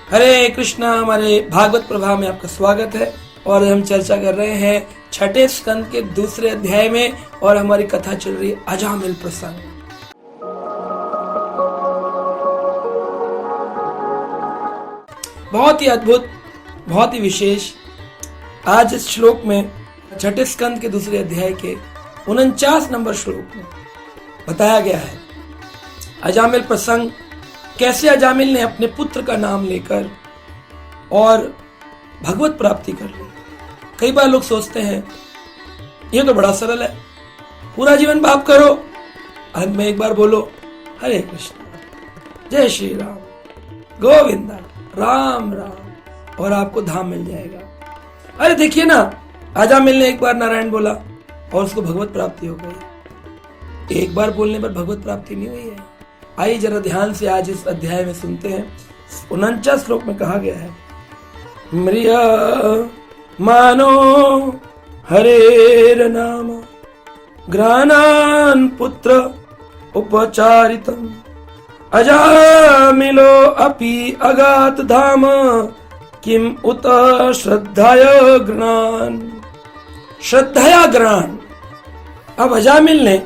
हरे कृष्णा। हमारे भागवत प्रभाव में आपका स्वागत है और हम चर्चा कर रहे हैं छठे स्कंद के दूसरे अध्याय में और हमारी कथा चल रही है अजामिल प्रसंग। बहुत ही अद्भुत, बहुत ही विशेष। आज इस श्लोक में छठे स्कंद के दूसरे अध्याय के 49 नंबर श्लोक में बताया गया है अजामिल प्रसंग। कैसे अजामिल ने अपने पुत्र का नाम लेकर और भगवत प्राप्ति कर ली। कई बार लोग सोचते हैं ये तो बड़ा सरल है, पूरा जीवन पाप करो, अंत में एक बार बोलो हरे कृष्ण जय श्री राम गोविंदा राम राम और आपको धाम मिल जाएगा। अरे देखिए ना, अजामिल ने एक बार नारायण बोला और उसको भगवत प्राप्ति हो गई। एक बार बोलने पर भगवत प्राप्ति नहीं हुई है। आइए जरा ध्यान से आज इस अध्याय में सुनते हैं। 49 श्लोक में कहा गया है म्रिय मानो हरेर नाम ग्रानान पुत्र उपचारितम अजामिलो अपि अगात धाम किम उत श्रद्धाय गृणान। श्रद्धाया गृणान। अब अजामिल ने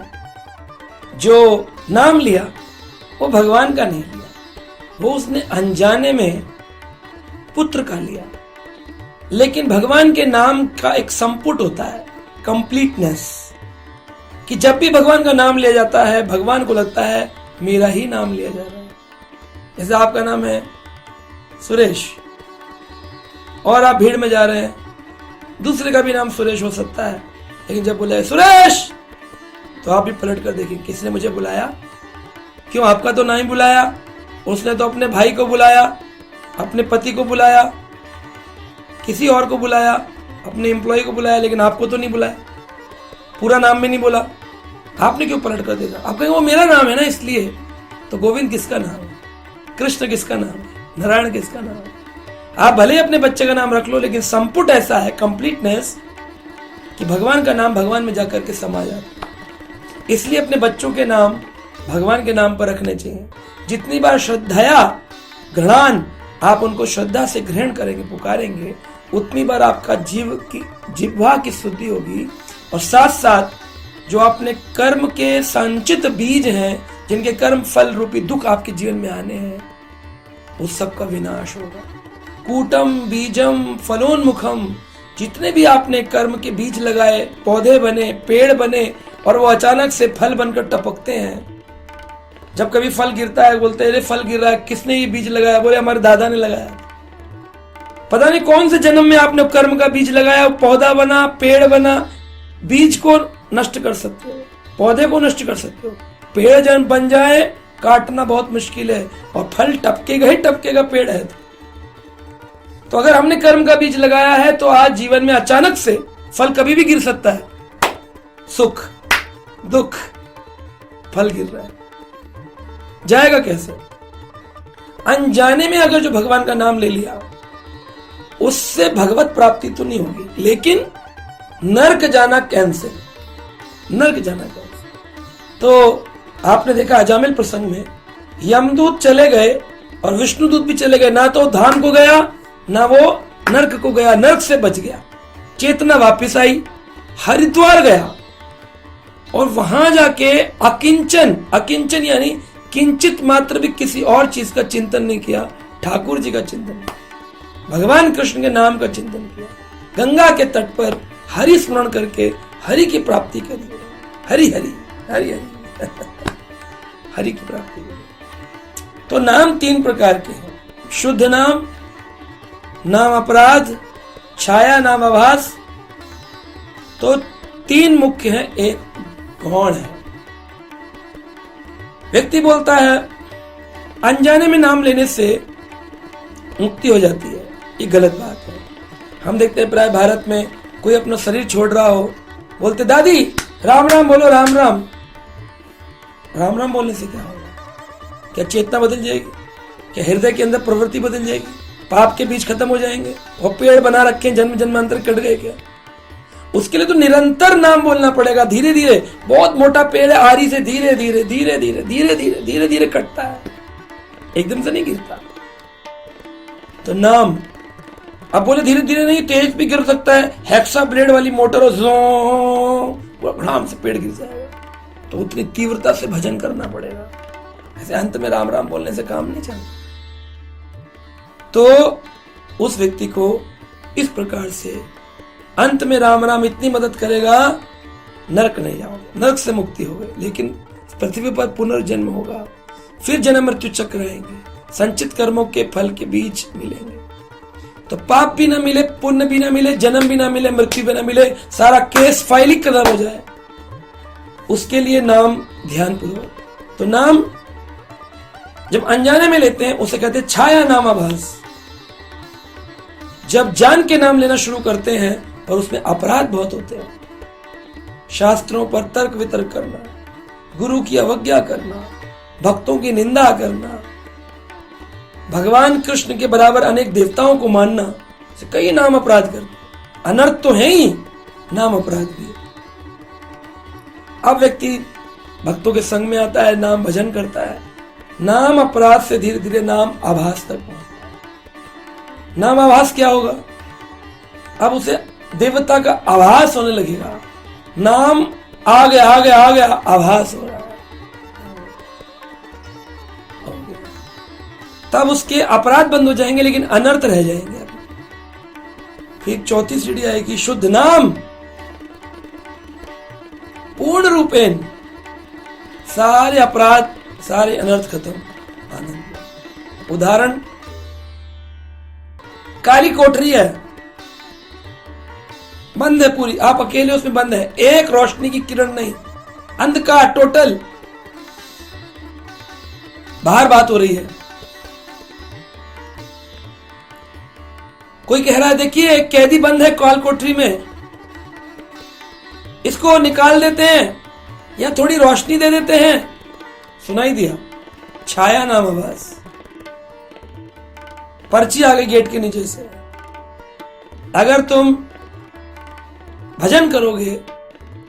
जो नाम लिया वो भगवान का नहीं लिया, वो उसने अनजाने में पुत्र का लिया। लेकिन भगवान के नाम का एक संपुट होता है, कंप्लीटनेस, कि जब भी भगवान का नाम लिया जाता है भगवान को लगता है मेरा ही नाम लिया जा रहा है। जैसे आपका नाम है सुरेश और आप भीड़ में जा रहे हैं, दूसरे का भी नाम सुरेश हो सकता है, लेकिन जब बुलाए सुरेश तो आप भी पलट कर देखें किसने मुझे बुलाया, क्यों आपका तो नहीं बुलाया, उसने तो अपने भाई को बुलाया, अपने पति को बुलाया, किसी और को बुलाया, अपने एम्प्लॉय को बुलाया, लेकिन आपको तो नहीं बुलाया, पूरा नाम भी नहीं बोला। आपने क्यों पलट कर देखा? आप कहेंगे वो मेरा नाम है ना इसलिए। तो गोविंद किसका नाम है? कृष्ण किसका नाम है? नारायण किसका नाम है? आप भले ही अपने बच्चे का नाम रख लो, लेकिन संपुट ऐसा है, कंप्लीटनेस, कि भगवान का नाम भगवान में जाकर के समा जाता है। इसलिए अपने बच्चों के नाम भगवान के नाम पर रखने चाहिए। जितनी बार श्रद्धाया ग्रहण आप उनको श्रद्धा से ग्रहण करेंगे, पुकारेंगे, उतनी बार आपका जिह्वा की शुद्धि होगी और साथ साथ जो अपने कर्म के संचित बीज हैं, जिनके कर्म फल रूपी दुख आपके जीवन में आने हैं, उस सब का विनाश होगा। कूटम बीजम फलोन्मुखम। जितने भी आपने कर्म के बीज लगाए, पौधे बने, पेड़ बने और वो अचानक से फल बनकर टपकते हैं। जब कभी फल गिरता है बोलते हैं फल गिर रहा है, किसने ये बीज लगाया? बोले हमारे दादा ने लगाया। पता नहीं कौन से जन्म में आपने कर्म का बीज लगाया, पौधा बना, पेड़ बना। बीज को नष्ट कर सकते हो, पौधे को नष्ट कर सकते हो, पेड़ जन बन जाए काटना बहुत मुश्किल है और फल टपकेगा ही टपकेगा, पेड़ है तो अगर हमने कर्म का बीज लगाया है तो आज जीवन में अचानक से फल कभी भी गिर सकता है। सुख दुख फल गिर रहा है, जाएगा कैसे? अनजाने में अगर जो भगवान का नाम ले लिया उससे भगवत प्राप्ति तो नहीं होगी, लेकिन नर्क जाना कैंसिल, नर्क जाना कैंसिल। तो आपने देखा अजामिल प्रसंग में यमदूत चले गए और विष्णुदूत भी चले गए, ना तो धाम को गया ना वो नर्क को गया, नर्क से बच गया। चेतना वापस आई, हरिद्वार गया और वहां जाके अकिंचन यानी किंचित मात्र भी किसी और चीज का चिंतन नहीं किया, ठाकुर जी का चिंतन किया, भगवान कृष्ण के नाम का चिंतन किया। गंगा के तट पर हरि स्मरण करके हरि की प्राप्ति करी। हरि हरि हरि हरि हरि की प्राप्ति करी। तो नाम 3 प्रकार के हैं, शुद्ध नाम, नाम अपराध, छाया नाम आभास। तो 3 मुख्य हैं, एक गौण है। व्यक्ति बोलता है अनजाने में नाम लेने से मुक्ति हो जाती है, ये गलत बात है। हम देखते हैं प्राय भारत में कोई अपना शरीर छोड़ रहा हो, बोलते दादी राम राम बोलो, राम राम। राम राम बोलने से क्या होगा? क्या चेतना बदल जाएगी? क्या हृदय के अंदर प्रवृत्ति बदल जाएगी? पाप के बीज खत्म हो जाएंगे? और पेड़ बना रखे जन्म जन्मांतर कट गए क्या? उसके लिए तो निरंतर नाम बोलना पड़ेगा। धीरे धीरे, बहुत मोटा पेड़ है, आरी से धीरे धीरे धीरे धीरे धीरे धीरे धीरे धीरे कटता है, एकदम से नहीं गिरता। तो नाम, अब बोले धीरे धीरे नहीं, तेज भी गिर सकता है, हेक्सा ब्लेड वाली मोटर और भड़ाम से पेड़ गिर जाएगा। तो उतनी तीव्रता से भजन करना पड़ेगा, ऐसे अंत में राम राम बोलने से काम नहीं चलता। तो उस व्यक्ति को इस प्रकार से अंत में राम राम इतनी मदद करेगा, नरक नहीं जाओगे, नरक से मुक्ति हो गई, लेकिन पृथ्वी पर पुनर्जन्म होगा, फिर जन्म मृत्यु चक्र रहेंगे, संचित कर्मों के फल के बीच मिलेंगे। तो पाप भी ना मिले, पुण्य भी ना मिले, जन्म भी ना मिले, मृत्यु भी ना मिले, सारा केस फाइल ही खत्म हो जाए, उसके लिए नाम ध्यान पूर्वक। तो नाम जब अनजाने में लेते हैं उसे कहते हैं छाया नामाभास। जब जान के नाम लेना शुरू करते हैं और उसमें अपराध बहुत होते हैं, शास्त्रों पर तर्क वितर्क करना, गुरु की अवज्ञा करना, भक्तों की निंदा करना, भगवान कृष्ण के बराबर अनेक देवताओं को मानना, से कई नाम अपराध करते। अनर्थ तो है ही, नाम अपराध भी है। अब व्यक्ति भक्तों के संग में आता है, नाम भजन करता है, नाम अपराध से धीरे धीरे नाम आभास तक पहुंचता है। नाम आभास क्या होगा? अब उसे देवता का आभास होने लगेगा, नाम आ गया आ गया आ गया, आभास हो रहा है। तब उसके अपराध बंद हो जाएंगे, लेकिन अनर्थ रह जाएंगे। फिर चौथी सीढ़ी आएगी शुद्ध नाम, पूर्ण रूपेण सारे अपराध सारे अनर्थ खत्म, आनंद। उदाहरण, काली कोठरी है, बंद है पूरी, आप अकेले उसमें बंद है, एक रोशनी की किरण नहीं, अंधकार टोटल। बाहर बात हो रही है, कोई कह रहा है देखिए एक कैदी बंद है काल कोठरी में, इसको निकाल देते हैं या थोड़ी रोशनी दे देते हैं। सुनाई दिया, छाया नाम आवाज, पर्ची आ गई गेट के नीचे से। अगर तुम भजन करोगे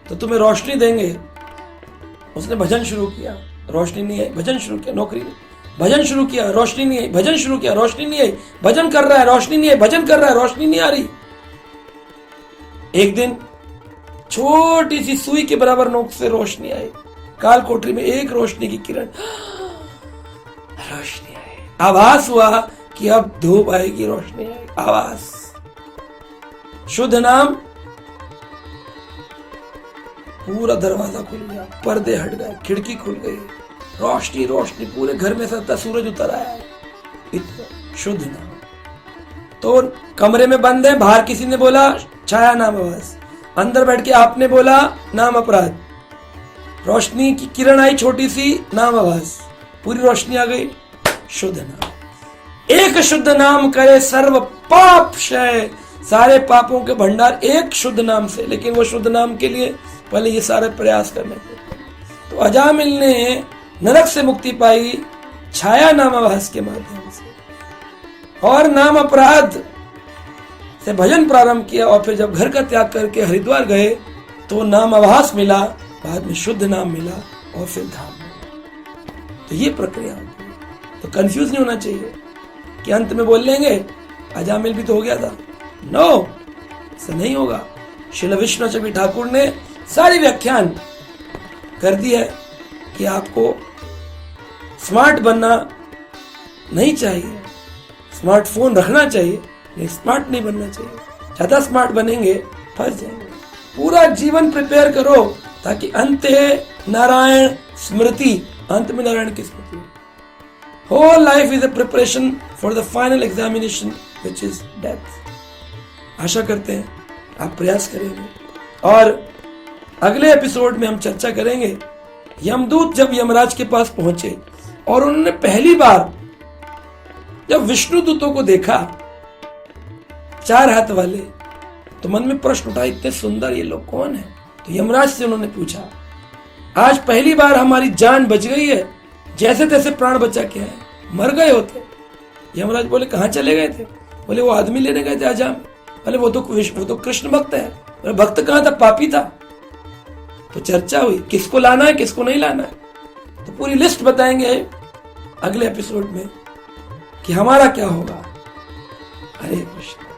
तो तुम्हें रोशनी देंगे। उसने भजन शुरू किया, रोशनी नहीं आई, भजन शुरू किया, नौकरी नहीं, भजन शुरू किया, रोशनी नहीं आई, भजन शुरू किया, रोशनी नहीं आई, भजन कर रहा है, रोशनी नहीं आई, भजन कर रहा है, रोशनी नहीं आ रही। एक दिन छोटी सी सुई के बराबर नोक से रोशनी आई, काल कोठरी में एक रोशनी की किरण, रोशनी आई, आभास हुआ कि अब धूप आएगी, रोशनी आएगी, आभास। शुद्ध नाम, पूरा दरवाजा खुल गया, पर्दे हट गए, खिड़की खुल गई, रोशनी रोशनी पूरे घर में सत्ता, सूरज उतर आया, इतना शुद्ध नाम। तो कमरे में बंद है, बाहर किसी ने बोला छाया नाम आवाज, अंदर बैठ के आपने बोला नाम अपराध, रोशनी की किरण आई छोटी सी, नाम आवाज, पूरी रोशनी आ गई, शुद्ध नाम। एक शुद्ध नाम करे सर्व पाप क्षय, सारे पापों के भंडार एक शुद्ध नाम से। लेकिन वो शुद्ध नाम के लिए पहले ये सारे प्रयास करने थे। तो अजामिल ने नरक से मुक्ति पाई छाया नाम आभास के माध्यम से, और नाम अपराध से भजन प्रारंभ किया, और फिर जब घर का त्याग करके हरिद्वार गए तो नाम आभास मिला, बाद में शुद्ध नाम मिला, और फिर धाम मिला। तो ये प्रक्रिया होती है। तो कंफ्यूज नहीं होना चाहिए कि अंत में बोल लेंगे अजामिल भी तो हो गया था। नो, ऐसा नहीं होगा। श्रील विष्णु चबी ठाकुर ने सारी व्याख्यान कर दी है कि आपको स्मार्ट बनना नहीं चाहिए, स्मार्टफोन रखना चाहिए, लेकिन स्मार्ट नहीं बनना चाहिए। ज्यादा स्मार्ट बनेंगे फंस जाएंगे। पूरा जीवन प्रिपेयर करो ताकि अंत नारायण स्मृति, अंत में नारायण की स्मृति। Whole life is a preparation for the final examination which is death. आशा करते हैं आप प्रयास करेंगे। और अगले एपिसोड में हम चर्चा करेंगे यमदूत जब यमराज के पास पहुंचे और उन्होंने पहली बार जब विष्णु दूतों को देखा, 4 हाथ वाले, तो मन में प्रश्न उठा, इतने सुंदर ये लोग कौन है? तो यमराज से उन्होंने पूछा, आज पहली बार हमारी जान बच गई है, जैसे तैसे प्राण बचा के आए, मर गए होते। यमराज बोले कहां चले गए थे? बोले वो आदमी लेने गए थे अजाम। बोले वो तो कृष्ण भक्त है। बोले भक्त कहां था? पापी था। तो चर्चा हुई किसको लाना है किसको नहीं लाना है। तो पूरी लिस्ट बताएंगे अगले एपिसोड में कि हमारा क्या होगा। हरे कृष्ण.